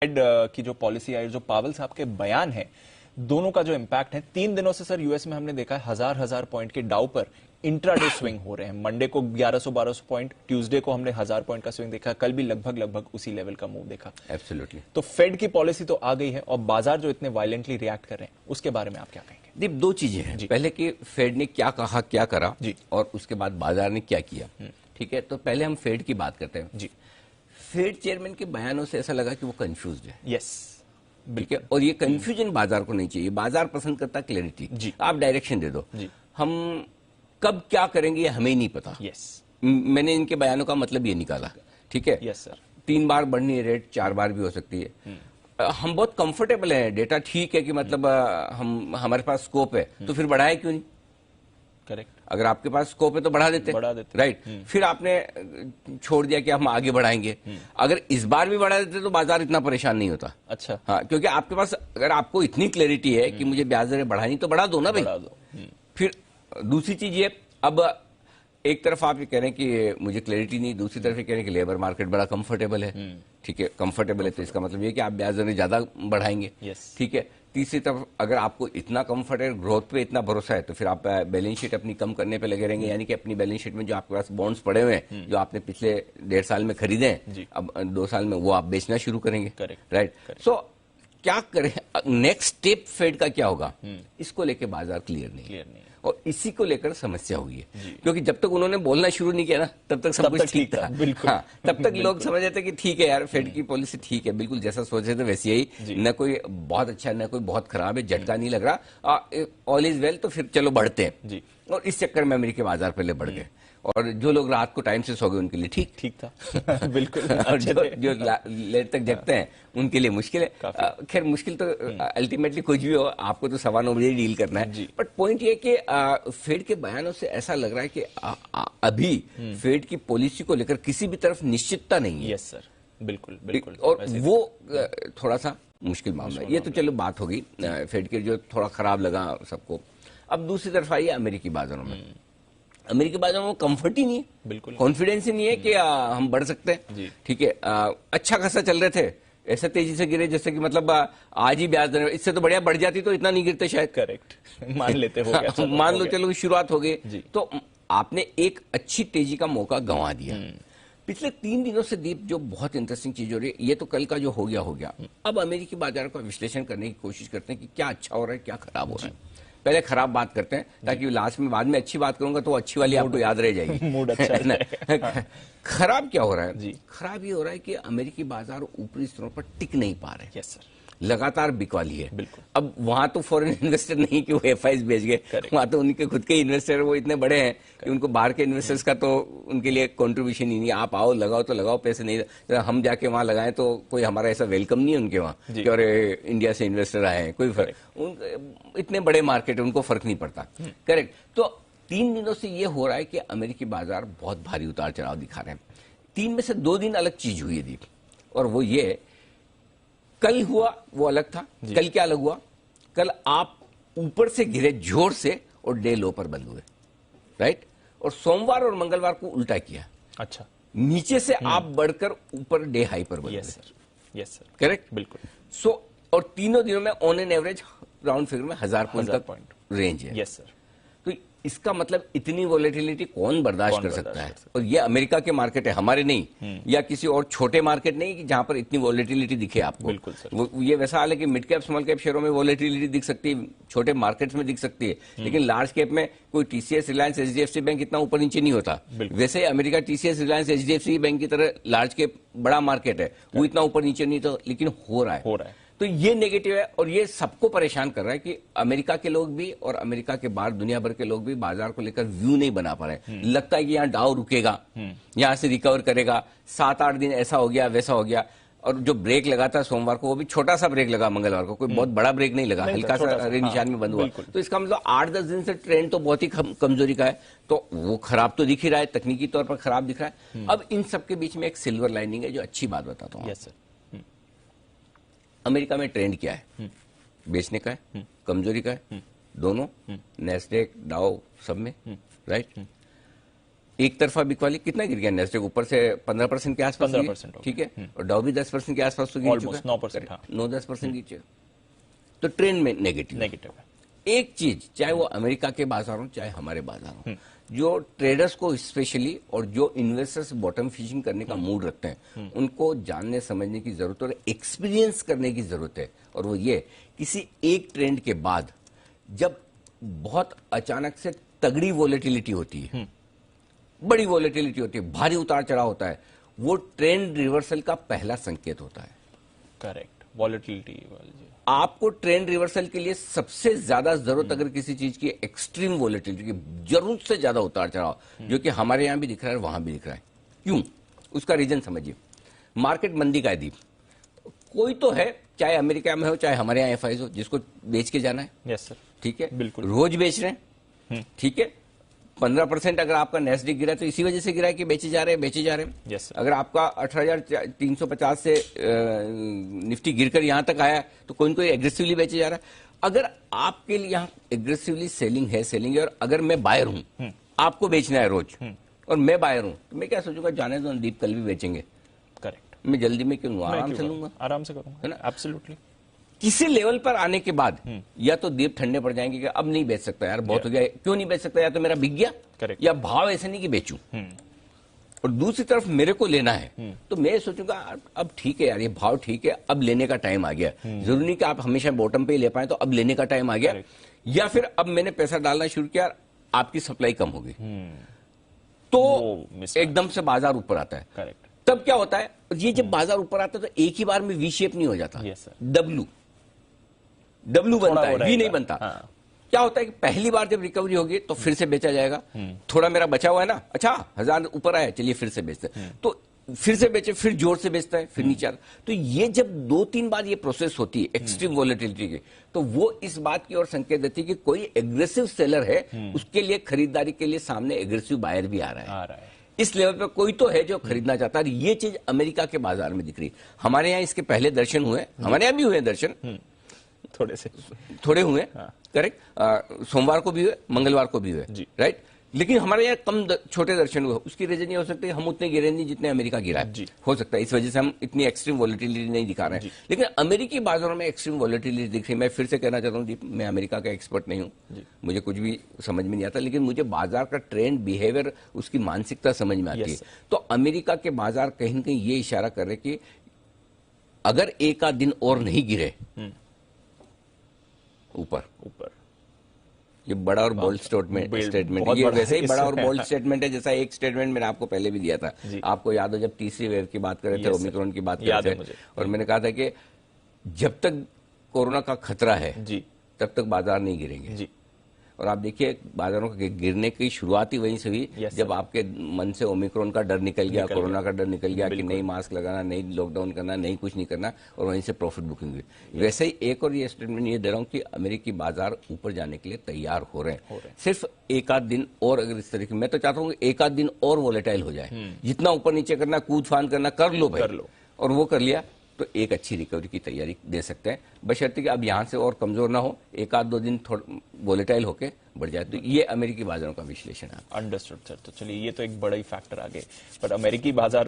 Fade की जो policy आई, जो पावेल साहब के बयान है, दोनों का जो इंपैक्ट है, 3 दिनों से सर यूएस में हमने देखा है हजार पॉइंट के डाउ पर इंट्राडे स्विंग हो रहे हैं। मंडे को 1100-1200 पॉइंट, ट्यूसडे को हमने 1000 पॉइंट का स्विंग देखा, कल भी लगभग उसी लेवल का मूव देखा। एब्सोल्युटली। तो फेड की पॉलिसी तो आ गई है और बाजार जो इतने वायलेंटली रिएक्ट कर रहे हैं, उसके बारे में आप क्या कहेंगे? दीप, दो चीजें हैं। पहले कि फेड ने क्या कहा, क्या करा जी, और उसके बाद बाजार ने क्या किया। ठीक है, तो पहले हम फेड की बात करते हैं जी। फेड चेयरमैन के बयानों से ऐसा लगा कि वो कंफ्यूज्ड है। यस, ठीक है, और ये कंफ्यूजन बाजार को नहीं चाहिए। बाजार पसंद करता क्लैरिटी। आप डायरेक्शन दे दो। हम कब क्या करेंगे ये हमें ही नहीं पता। यस, मैंने इनके बयानों का मतलब ये निकाला। ठीक है, यस सर। 3 बार बढ़नी है रेट, 4 बार भी हो सकती है। हम बहुत कंफर्टेबल हैं, डेटा ठीक है कि मतलब हमारे पास स्कोप है, तो फिर बढ़ाए क्यों नहीं? करेक्ट। अगर आपके पास स्कोप है तो बढ़ा देते, राइट। फिर आपने छोड़ दिया कि हम आगे बढ़ाएंगे। अगर इस बार भी बढ़ा देते तो बाजार इतना परेशान नहीं होता। अच्छा, हाँ, क्योंकि आपके पास, अगर आपको इतनी क्लैरिटी है कि मुझे ब्याज दरें बढ़ानी, तो बढ़ा दो ना भाई। बढ़ा दो। फिर दूसरी चीज ये, अब एक तरफ आप ये कह रहे हैं कि मुझे क्लैरिटी नहीं, दूसरी तरफ ये कह रहे हैं कि लेबर मार्केट बड़ा कंफर्टेबल है। ठीक है, कंफर्टेबल है तो इसका मतलब ये कि आप ब्याज दरें ज्यादा बढ़ाएंगे। ठीक है, तीसरी तरफ अगर आपको इतना कंफर्ट है, ग्रोथ पे इतना भरोसा है, तो फिर आप बैलेंस शीट अपनी कम करने पे लगे रहेंगे। यानी कि अपनी बैलेंस शीट में जो आपके पास बॉन्ड्स पड़े हुए हैं, जो आपने पिछले 1.5 साल में खरीदे हैं, अब 2 साल में वो आप बेचना शुरू करेंगे। राइट। सो क्या करें, नेक्स्ट स्टेप फेड का क्या होगा, इसको लेकर बाजार क्लियर नहीं है। और इसी को लेकर समस्या हुई है, क्योंकि जब तक उन्होंने बोलना शुरू नहीं किया ना, तब तक सब कुछ ठीक था। बिल्कुल। हाँ, तब तक लोग समझ रहे थे कि ठीक है यार, फेड की पॉलिसी ठीक है, बिल्कुल जैसा सोच रहे थे वैसे ही, न कोई बहुत अच्छा न कोई बहुत खराब है, झटका नहीं लग रहा, ऑल इज वेल, तो फिर चलो बढ़ते हैं। और इस चक्कर में अमेरिकी बाजार पहले बढ़ गए, और जो लोग रात को टाइम से सो गए उनके लिए ठीक था। बिल्कुल। और जो लेट तक जगते हैं उनके लिए मुश्किल है। खैर, मुश्किल तो अल्टीमेटली कुछ भी हो, आपको तो 9:15 बजे डील करना है। बट पॉइंट ये कि फेड के बयानों से ऐसा लग रहा है कि अभी फेड की पॉलिसी को लेकर किसी भी तरफ निश्चितता नहीं है। यस सर, बिल्कुल बिल्कुल। और वो थोड़ा सा मुश्किल मामला है। ये तो चलो बात होगी फेड के, जो थोड़ा खराब लगा सबको। अब दूसरी तरफ आइए अमेरिकी बाजारों में। अमेरिकी बाजारों में कंफर्ट ही नहीं है, बिल्कुल कॉन्फिडेंस ही नहीं है कि हम बढ़ सकते हैं। ठीक है, अच्छा खासा चल रहे थे, ऐसे तेजी से गिरे जैसे कि मतलब आज ही ब्याज दर, इससे तो बढ़िया बढ़ जाती तो इतना नहीं गिरते शायद। करेक्ट, मान लेते हो गया, मान लो चलो शुरुआत हो गई, तो आपने एक अच्छी तेजी का मौका गंवा दिया। पिछले 3 दिनों से दीप जो बहुत इंटरेस्टिंग चीज हो रही है, ये तो कल का जो हो गया। अब अमेरिकी बाजार का विश्लेषण करने की कोशिश करते हैं कि क्या अच्छा हो रहा है, क्या खराब हो रहा है। पहले खराब बात करते हैं, ताकि लास्ट में बाद में अच्छी बात करूंगा तो अच्छी वाली आपको याद रह जाएगी। मूड अच्छा है। खराब क्या हो रहा है? खराब ये हो रहा है कि अमेरिकी बाजार ऊपरी स्तरों पर टिक नहीं पा रहे। यस सर, लगातार बिकवाली है। बिल्कुल। अब वहां तो फॉरेन इन्वेस्टर नहीं कि वो एफआईज बेच गए, वहां तो उनके खुद के इन्वेस्टर वो इतने बड़े हैं कि उनको बाहर के इन्वेस्टर्स का तो उनके लिए कंट्रीब्यूशन ही नहीं। आप आओ लगाओ तो लगाओ, पैसे नहीं, हम जाके वहां लगाएं तो कोई हमारा ऐसा वेलकम नहीं है उनके वहां कि अरे इंडिया से इन्वेस्टर आए हैं, कोई फर्क। इतने बड़े मार्केट है, उनको फर्क नहीं पड़ता। करेक्ट। तो 3 दिनों से ये हो रहा है कि अमेरिकी बाजार बहुत भारी उतार चढ़ाव दिखा रहे हैं। 3 में से 2 दिन अलग चीज हुई है दीप, और वो ये, कल हुआ वो अलग था। कल क्या अलग हुआ? कल आप ऊपर से गिरे जोर से और डे लो पर बंद हुए, राइट। और सोमवार और मंगलवार को उल्टा किया। अच्छा, नीचे से आप बढ़कर ऊपर डे हाई पर बंद हुए। Yes sir, yes sir, correct, बिल्कुल। सो और तीनों दिनों में on an average round figure में 1000 पॉइंट रेंज है। Yes sir. तो इसका मतलब इतनी वोलेटिलिटी कौन बर्दाश्त कर सकता है? और ये अमेरिका के मार्केट है, हमारे नहीं, या किसी और छोटे मार्केट नहीं कि जहां पर इतनी वोलेटिलिटी दिखे आपको। बिल्कुल सर। ये वैसा हाल है कि मिड कैप स्मॉल कैप शेयरों में वोलेटिलिटी दिख सकती है, छोटे मार्केट्स में दिख सकती है, लेकिन लार्ज कैप में कोई टीसीएस, रिलायंस, एचडीएफसी बैंक इतना ऊपर नीचे नहीं होता। वैसे ही America TCS, Reliance, HDFC bank की तरह लार्ज कैप बड़ा मार्केट है, वो इतना ऊपर नीचे नहीं था, लेकिन हो रहा है। तो ये नेगेटिव है, और ये सबको परेशान कर रहा है कि अमेरिका के लोग भी और अमेरिका के बाहर दुनिया भर के लोग भी बाजार को लेकर व्यू नहीं बना पा रहे हैं। लगता है कि यहाँ डाउ रुकेगा, यहाँ से रिकवर करेगा, 7-8 दिन ऐसा हो गया वैसा हो गया। और जो ब्रेक लगा था सोमवार को, वो भी छोटा सा ब्रेक लगा, मंगलवार को कोई बहुत बड़ा ब्रेक नहीं लगा, हल्का सा निशान में बंद हुआ। तो इसका मतलब 8-10 दिन से ट्रेंड तो बहुत ही कमजोरी का है, तो वो खराब तो दिख ही रहा है, तकनीकी तौर पर खराब दिख रहा है। अब इन सबके बीच में एक सिल्वर लाइनिंग है, जो अच्छी बात बताता हूँ। अमेरिका में ट्रेंड क्या है? बेचने का है, कमजोरी का है, दोनों, नैस्डैक, डाउ, सब में, राइट। एक तरफा बिकवाली कितना गिर गया नेस्डेक? ऊपर से 15% के आसपास 15% ठीक है, और डाउ भी 10% के आसपास तो गिर चुका है, 9%, हाँ। 9-10% नीचे, तो ट्रेंड में नेगेटिव है। एक चीज, चाहे वो अमेरिका के बाजार हो चाहे हमारे बाजार हो, जो ट्रेडर्स को स्पेशली और जो इन्वेस्टर्स बॉटम फिशिंग करने का मूड रखते हैं, उनको जानने समझने की जरूरत है और एक्सपीरियंस करने की जरूरत है। और वो ये, किसी एक ट्रेंड के बाद जब बहुत अचानक से तगड़ी वोलेटिलिटी होती है, बड़ी वोलेटिलिटी होती है, भारी उतार चढ़ाव होता है, वो ट्रेंड रिवर्सल का पहला संकेत होता है। Correct, volatility. आपको ट्रेंड रिवर्सल के लिए सबसे ज्यादा जरूरत अगर किसी चीज की, एक्सट्रीम वोलेटिलिटी की, जरूरत से ज्यादा उतार चढ़ाव, जो कि हमारे यहां भी दिख रहा है वहां भी दिख रहा है। क्यों? उसका रीजन समझिए। मार्केट मंदी का है दीप, कोई तो है, चाहे अमेरिका में हो चाहे हमारे यहाँ एफआईज हो, जिसको बेच के जाना है। यस सर, ठीक है, बिल्कुल, रोज बेच रहे हैं। ठीक है, 15% अगर आपका नेस्डेक गिरा तो इसी वजह से गिरा है कि बेचे जा रहे हैं। yes, अगर आपका 18,350 से निफ्टी गिरकर यहां तक आया तो कोई न कोई एग्रेसिवली बेचे जा रहा है। अगर आपके लिए यहां एग्रेसिवली सेलिंग है और अगर मैं बायर हूं, आपको बेचना है रोज, और मैं बायर हूं, तो मैं क्या सोचूंगा, जाने दो दीप, कल भी बेचेंगे। करेक्ट, मैं जल्दी में क्यों, आराम से लूंगा, आराम से करूंगा, है ना? एब्सोल्युटली। किसी लेवल पर आने के बाद या तो दीप ठंडे पड़ जाएंगे कि अब नहीं बेच सकता यार, बहुत हो गया। क्यों नहीं बेच सकता? या तो मेरा बिक गया, या भाव ऐसे नहीं कि बेचूं, और दूसरी तरफ मेरे को लेना है, तो मैं सोचूंगा अब ठीक है यार, ये भाव ठीक है, अब लेने का टाइम आ गया। जरूरी नहीं कि आप हमेशा बॉटम पे ही ले पाए, तो अब लेने का टाइम आ गया। या फिर अब मैंने पैसा डालना शुरू किया, आपकी सप्लाई कम हो गई, तो एकदम से बाजार ऊपर आता है। करेक्ट। तब क्या होता है, ये जब बाजार ऊपर आता है तो एक ही बार में वी शेप नहीं हो जाता। डब्ल्यू बनता है, वी नहीं बनता। हाँ। क्या होता है कि पहली बार जब रिकवरी होगी तो फिर से बेचा जाएगा। थोड़ा मेरा बचा हुआ है ना, अच्छा 1000 ऊपर आया, चलिए फिर से बेचते हैं, तो फिर से बेचे, फिर जोर से बेचता है, फिर नीचे आता। तो ये जब 2-3 बार ये प्रोसेस होती है एक्सट्रीम वोलेटिलिटी की, तो वो इस बात की ओर संकेत देती है कि कोई एग्रेसिव सेलर है, उसके लिए खरीदारी के लिए सामने एग्रेसिव बायर भी आ रहा है। इस लेवल पर कोई तो है जो खरीदना चाहता है। ये चीज अमेरिका के बाजार में दिख रही है। हमारे यहाँ इसके पहले दर्शन हुए, हमारे यहाँ भी हुए दर्शन, थोड़े हुए, करेक्ट। सोमवार को भी हुए, मंगलवार को भी हुए, राइट। लेकिन हमारे यहाँ कम छोटे दर्शन हुए। उसकी रीजन ये हो सकती है हम उतने गिरे नहीं जितने अमेरिका गिरा है, हो सकता है इस वजह से हम इतनी एक्सट्रीम वोलेटिलिटी नहीं दिखा रहे हैं। लेकिन अमेरिकी बाजारों में एक्सट्रीम वोलेटिलिटी दिख रही है। मैं फिर से कहना चाहता हूँ दीप, मैं अमेरिका का एक्सपर्ट नहीं हूँ, मुझे कुछ भी समझ में नहीं आता, लेकिन मुझे बाजार का ट्रेंड, बिहेवियर, उसकी मानसिकता समझ में आती है। तो अमेरिका के बाजार कहीं न कहीं ये इशारा कर रहे कि अगर एक आध दिन और नहीं गिरे ऊपर, ये बड़ा और बोल्ड स्टेटमेंट, ये वैसे ही बड़ा और बोल्ड स्टेटमेंट है जैसा एक स्टेटमेंट मैंने आपको पहले भी दिया था। आपको याद हो जब तीसरी वेव की बात कर रहे थे, ओमिक्रॉन की बात कर रहे थे, और मैंने कहा था कि जब तक कोरोना का खतरा है तब तक बाजार नहीं गिरेंगे। और आप देखिए बाजारों के गिरने की शुरुआत ही वहीं से हुई जब आपके मन से ओमिक्रॉन का डर निकल गया, कोरोना का डर निकल गया कि नहीं मास्क लगाना, नहीं लॉकडाउन करना, नहीं कुछ नहीं करना, और वहीं से प्रॉफिट बुकिंग हुई। वैसे ही एक और ये स्टेटमेंट ये दे रहा हूं कि अमेरिकी बाजार ऊपर जाने के लिए तैयार हो रहे हैं। सिर्फ एक आध दिन और अगर इस तरीके, मैं तो चाहता हूँ एक आध दिन और वोलेटाइल हो जाए, जितना ऊपर नीचे करना, कूद फान करना, कर लो भाई, और वो कर लिया तो एक अच्छी रिकवरी की तैयारी दे सकते हैं, बशर्ते कि अब यहां से और कमजोर ना हो, एक आध दो दिन थोड़ा वोलेटाइल होके बढ़ जाए। तो ये अमेरिकी बाजारों का विश्लेषण है। Understood sir. तो चलिए, ये तो एक बड़ा ही फैक्टर आ गए, पर अमेरिकी बाजार